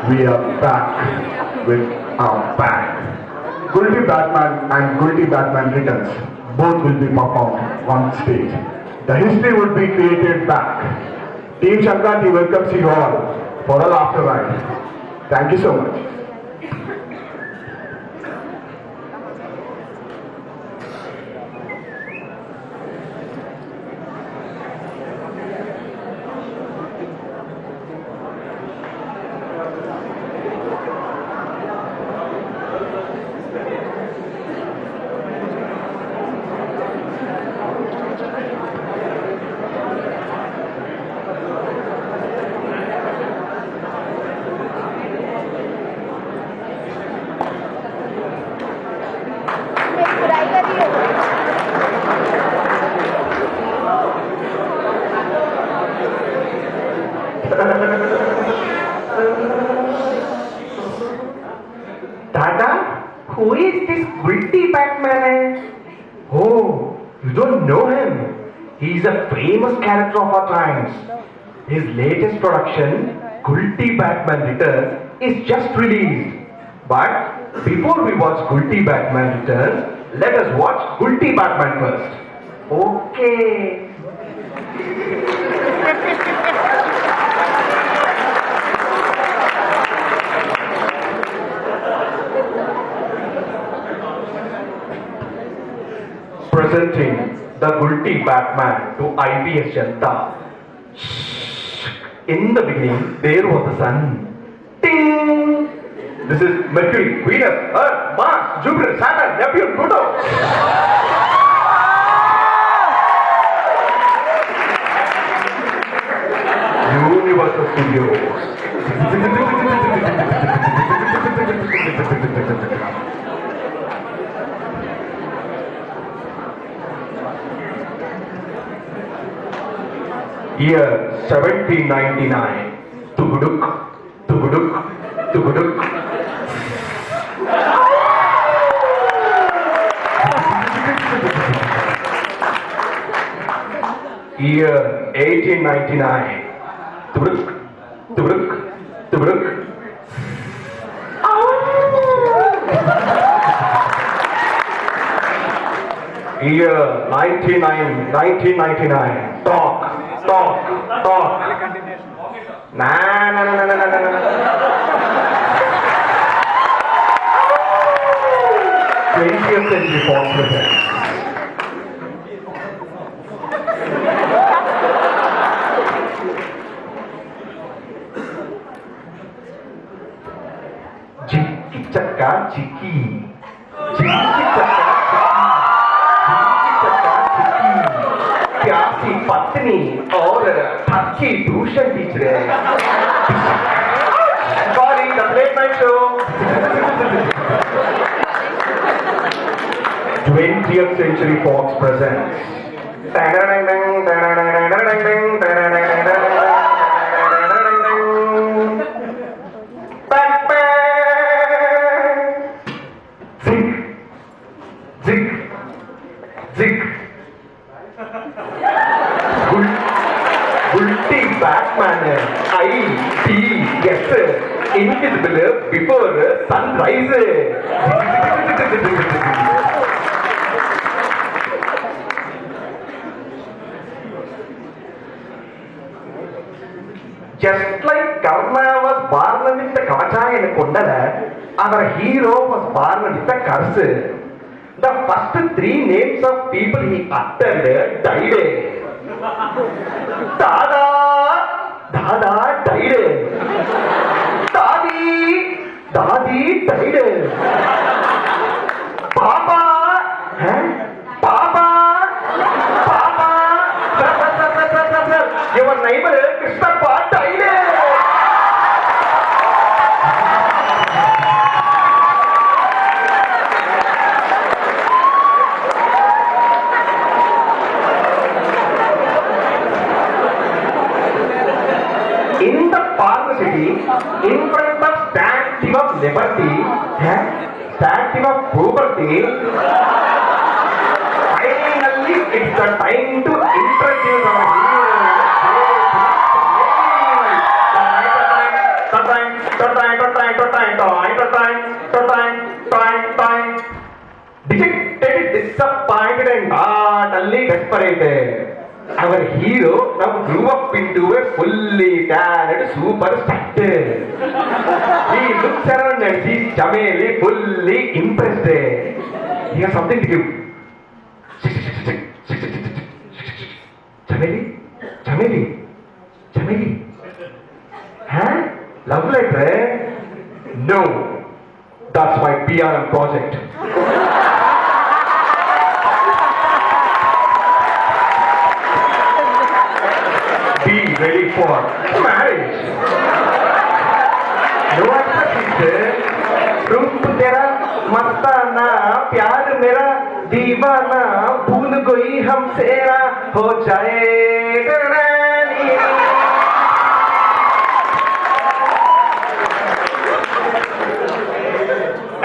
We are back with our bang. Guilty Batman and Guilty Batman Returns both will be performed on stage. The history would be created back. Team Shankanti welcomes you all for a laughter ride. Thank you so much. मेरी बुराई कर रही हो। Dada, who is this guilty Batman? Oh, you don't know him. He's a famous character of our times. His latest production, Guilty Batman Returns, is just released. But before we watch Guilty Batman Returns, let us watch Guilty Batman first. Okay. Presenting the Guilty Batman to IPS Janta. In the beginning, there was the sun. Ting! This is Mercury, Venus, Earth, Mars, Jupiter, Saturn, Neptune, Pluto. Universal Studios. Year 1799. Tuguduk, tuguduk, tuguduk. Year 1899. Tuguduk, tuguduk, tuguduk. Year 1999. Talk, talk, talk. Nah, nah, nah, nah, nah, nah, nah, nah. 20th Century Fox presents. Jiki Chaka Jiki. Jiki Chaka प्यासी पत्नी और थकी tuition teacher sorry the late night show 20th Century Fox presents Zig Zig Zig Guilty Batman, I.T.S. Invisible before sunrise. Just like Karna was born with the Kavacha and Kundala, our hero was born with the curse. The first three names of people he uttered died. Dada, Dada died. Dadi, Dadi died. Papa, huh? Papa, Papa. Sir. Your neighbor Krishna died. In the Park City, in front of Statue of Liberty, Statue of Poverty, finally it's the time to introduce our hero. ಅಲ್ಲಿ desperate. Our hero now grew up into a fully tanned superstar. He looks around and sees Chameli fully impressed. He has something to give. Chameli? Chameli? Chameli? Huh? Love letter? No. That's my PRM project. Be ready for marriage. No answer. रूप तेरा मस्ताना प्यार मेरा दीवाना भूल गई हमसे ना हो जाए रानी।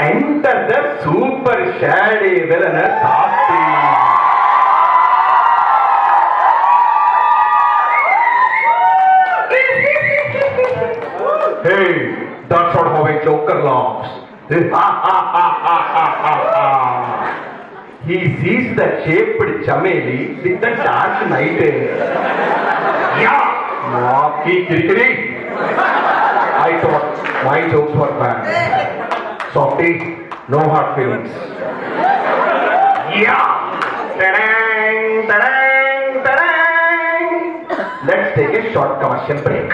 Enter the super shady villainous Softy. Hey, that's not how a joker laughs. He sees the shaped chameli with the dark night. Yeah, Maki Kirikiri. I thought my jokes were bad. Softy, no hard feelings. Yeah. Ta-dang, ta-dang, ta-dang. Let's take a short commercial break.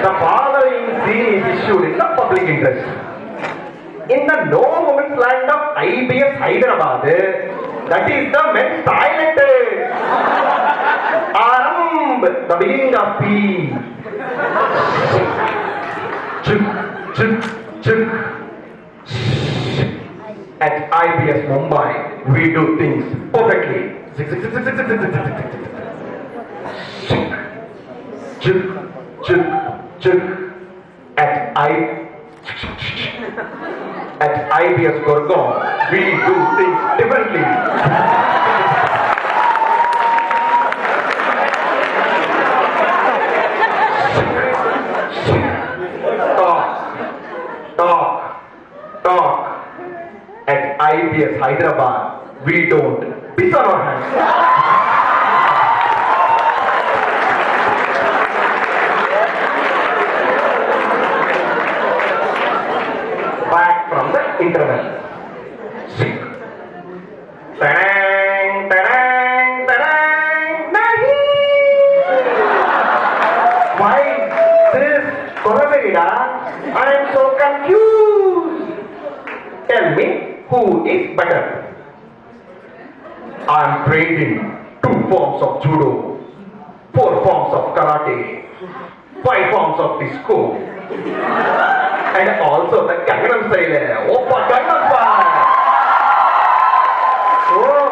The following scene is issued in the public interest. In the no woman's land of IBS Hyderabad, that is the men's toilet. Aramb, the beginning of P. Chuk, chuk, chuk. At IBS Mumbai, we do things perfectly. Chuk, chuk, chuk. At IBS Gurgaon, we do things differently. Talk. At IBS Hyderabad, we don't piss on our hands. Back from the interval. Tarang, tarang, tarang, nahi. Why this Koramerida? I am so confused. Tell me, who is better? I am trained in 2 forms of judo, 4 forms of karate, 5 forms of disco, and also the Gangnam Style. Oppa Gangnam Style. Oh,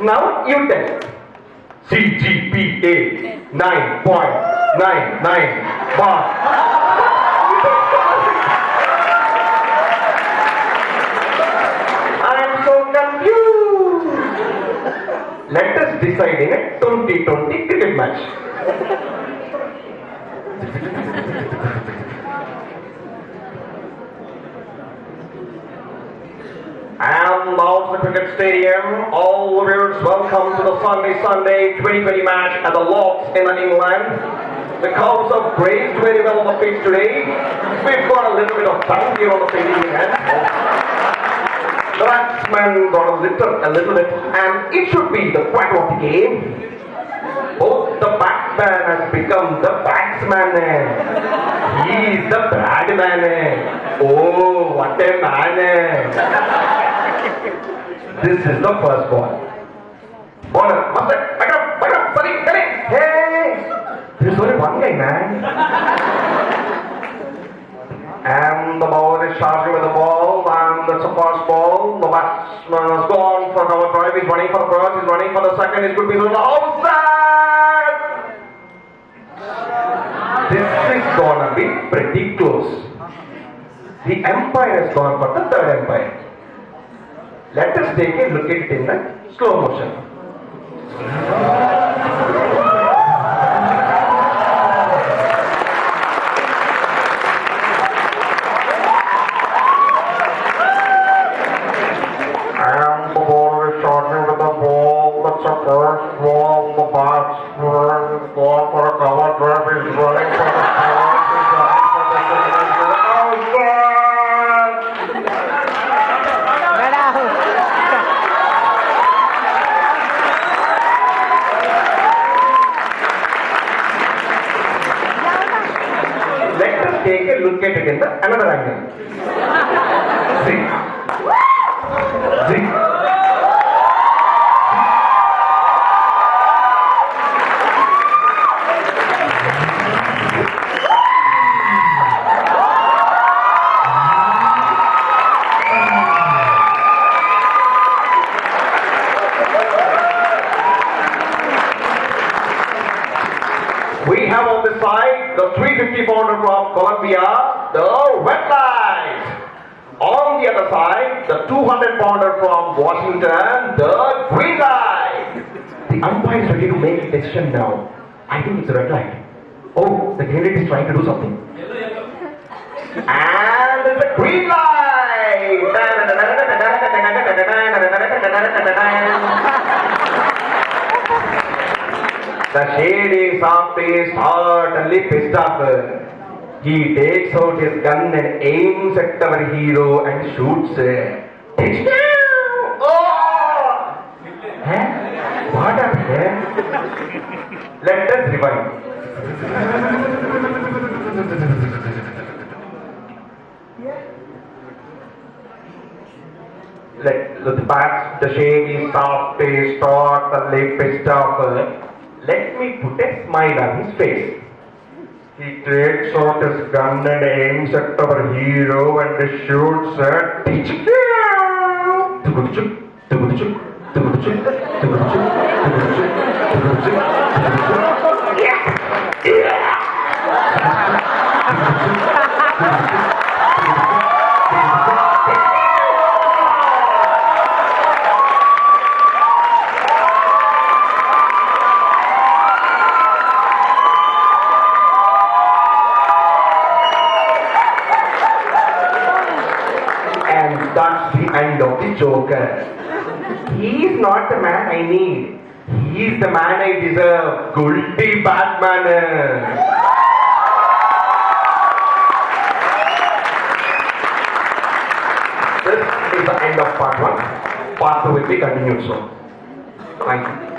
now you tell. CGPA 9.99 bar. Let us decide in a 2020 cricket match. And now to the cricket stadium, all viewers welcome to the Sunday 2020 match at the Lords in England. The Cubs have grazed very well on the pitch today. We've got a little bit of time here on the fielding end. The batsman got a little bit, and it should be the quarter of the game. Both the batsman has become the batsman. He is the bradman. Oh, what a man. This is the first ball. Bowler, master, back up, sorry, get it. Hey, there's only one guy, man. And the bowler is charging with the ball, and it's a fast ball. The batsman has gone for cover drive. He's running for the first, he's running for the second. It could be the outside. This is gonna be pretty close. The umpire has gone for the third umpire. Let us take a look at it in the slow motion. first ball, the batsman going for a cover drive, is running for the first, is running for the second, Get out. Let us take a look at it in the another angle. See. See. We have on the side the 350 pounder from Colombia, the red light. On the other side, the 200 pounder from Washington, the green light. The umpire is ready to make a decision now. I think it's the red light. Oh, the green light is trying to do something. And it's the green light. The shady softy certainly pissed off. He takes out his gun and aims at our hero and shoots. Oh! Huh? What happened? Let us rewind. Let the bats, the shady softy certainly pissed off. Let me put a smile on his face. He takes out his gun and aims at our hero and shoots at That's the end of the Joker. He is not the man I need. He is the man I deserve. Guilty Batman. This is the end of part 1. Part 2 will be continued soon. Thank you.